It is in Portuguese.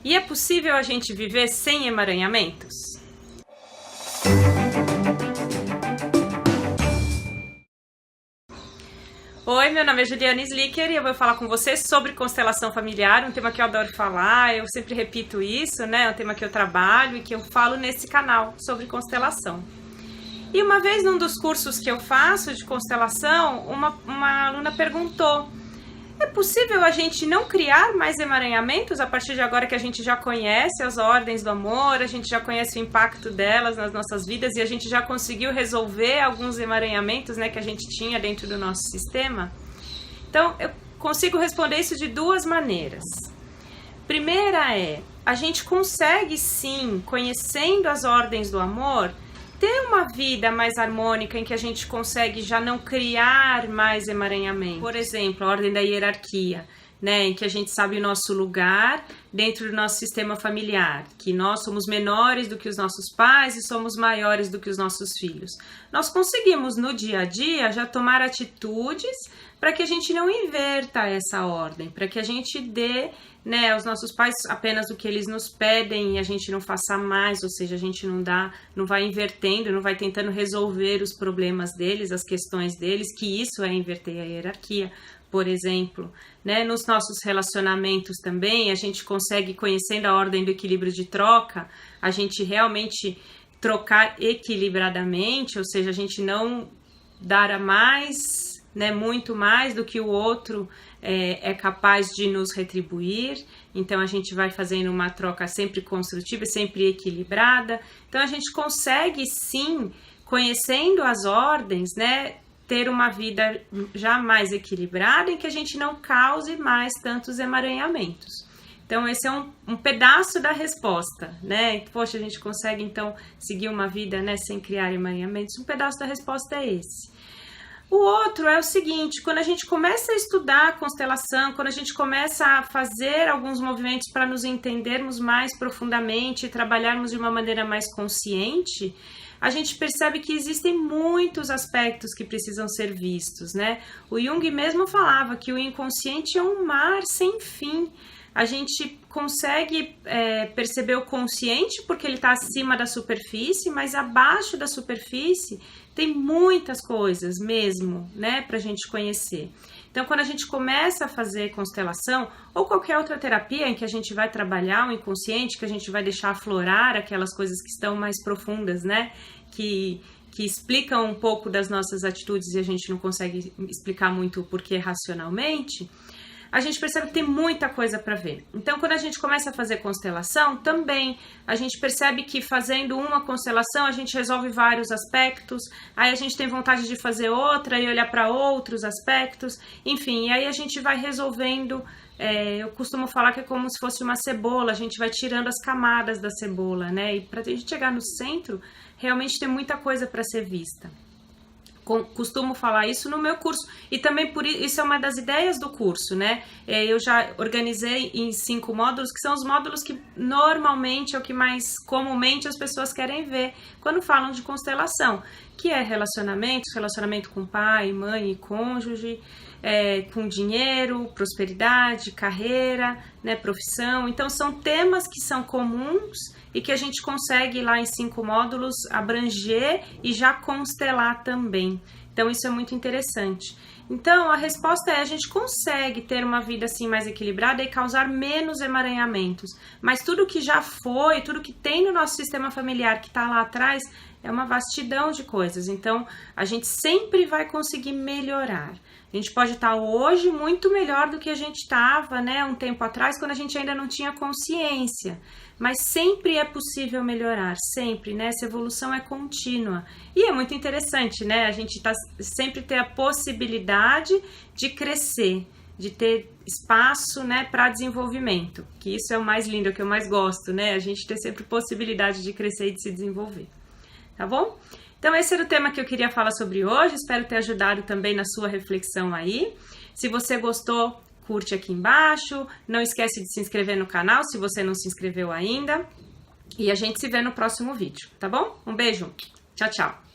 E é possível a gente viver sem emaranhamentos? Oi, meu nome é Juliana Slicker e eu vou falar com você sobre constelação familiar, um tema que eu adoro falar, eu sempre repito isso, né? É um tema que eu trabalho e que eu falo nesse canal sobre constelação. E uma vez num dos cursos que eu faço de constelação, uma aluna perguntou: é possível a gente não criar mais emaranhamentos a partir de agora que a gente já conhece as ordens do amor, a gente já conhece o impacto delas nas nossas vidas e a gente já conseguiu resolver alguns emaranhamentos, né, que a gente tinha dentro do nosso sistema? Então, eu consigo responder isso de duas maneiras. Primeira é, a gente consegue sim, conhecendo as ordens do amor, ter uma vida mais harmônica em que a gente consegue já não criar mais emaranhamento. Por exemplo, a ordem da hierarquia, né, em que a gente sabe o nosso lugar dentro do nosso sistema familiar, que nós somos menores do que os nossos pais e somos maiores do que os nossos filhos. Nós conseguimos no dia a dia já tomar atitudes para que a gente não inverta essa ordem, para que a gente dê, né, aos nossos pais apenas o que eles nos pedem e a gente não faça mais, ou seja, a gente não vai invertendo, não vai tentando resolver os problemas deles, as questões deles, que isso é inverter a hierarquia. Por exemplo, né, nos nossos relacionamentos também, a gente consegue, conhecendo a ordem do equilíbrio de troca, a gente realmente trocar equilibradamente, ou seja, a gente não dar a mais, né, muito mais do que o outro é capaz de nos retribuir. Então a gente vai fazendo uma troca sempre construtiva, sempre equilibrada. Então a gente consegue sim, conhecendo as ordens, né, ter uma vida já mais equilibrada em que a gente não cause mais tantos emaranhamentos. Então esse é um pedaço da resposta, né? Poxa, a gente consegue então seguir uma vida, né, sem criar emaranhamentos. Um pedaço da resposta é esse. O outro é o seguinte: quando a gente começa a estudar a constelação, quando a gente começa a fazer alguns movimentos para nos entendermos mais profundamente e trabalharmos de uma maneira mais consciente, a gente percebe que existem muitos aspectos que precisam ser vistos, né? O Jung mesmo falava que o inconsciente é um mar sem fim. A gente consegue perceber o consciente porque ele está acima da superfície, mas abaixo da superfície tem muitas coisas mesmo, né, para a gente conhecer. Então, quando a gente começa a fazer constelação ou qualquer outra terapia em que a gente vai trabalhar o inconsciente, que a gente vai deixar aflorar aquelas coisas que estão mais profundas, né, que explicam um pouco das nossas atitudes e a gente não consegue explicar muito o porquê racionalmente, a gente percebe que tem muita coisa para ver. Então, quando a gente começa a fazer constelação, também a gente percebe que fazendo uma constelação a gente resolve vários aspectos, aí a gente tem vontade de fazer outra e olhar para outros aspectos, enfim, e aí a gente vai resolvendo. Eu costumo falar que é como se fosse uma cebola, a gente vai tirando as camadas da cebola, né? E para a gente chegar no centro, realmente tem muita coisa para ser vista. Costumo falar isso no meu curso e também por isso é uma das ideias do curso, né? Eu já organizei em 5 módulos, que são os módulos que normalmente é o que mais comumente as pessoas querem ver quando falam de constelação, que é relacionamento com pai, mãe e cônjuge, com dinheiro, prosperidade, carreira, né, profissão. Então são temas que são comuns e que a gente consegue lá em 5 módulos abranger e já constelar também. Então isso é muito interessante. Então a resposta é: a gente consegue ter uma vida assim mais equilibrada e causar menos emaranhamentos, mas tudo que já foi, tudo que tem no nosso sistema familiar que está lá atrás é uma vastidão de coisas. Então a gente sempre vai conseguir melhorar. A gente pode estar hoje muito melhor do que a gente estava, né, um tempo atrás, quando a gente ainda não tinha consciência. Mas sempre é possível melhorar, sempre, né? Essa evolução é contínua. E é muito interessante, né? A gente sempre ter a possibilidade de crescer, de ter espaço, né, para desenvolvimento. Que isso é o mais lindo, é o que eu mais gosto, né? A gente ter sempre possibilidade de crescer e de se desenvolver. Tá bom? Então esse era o tema que eu queria falar sobre hoje, espero ter ajudado também na sua reflexão aí. Se você gostou, curte aqui embaixo, não esquece de se inscrever no canal se você não se inscreveu ainda. E a gente se vê no próximo vídeo, tá bom? Um beijo, tchau, tchau!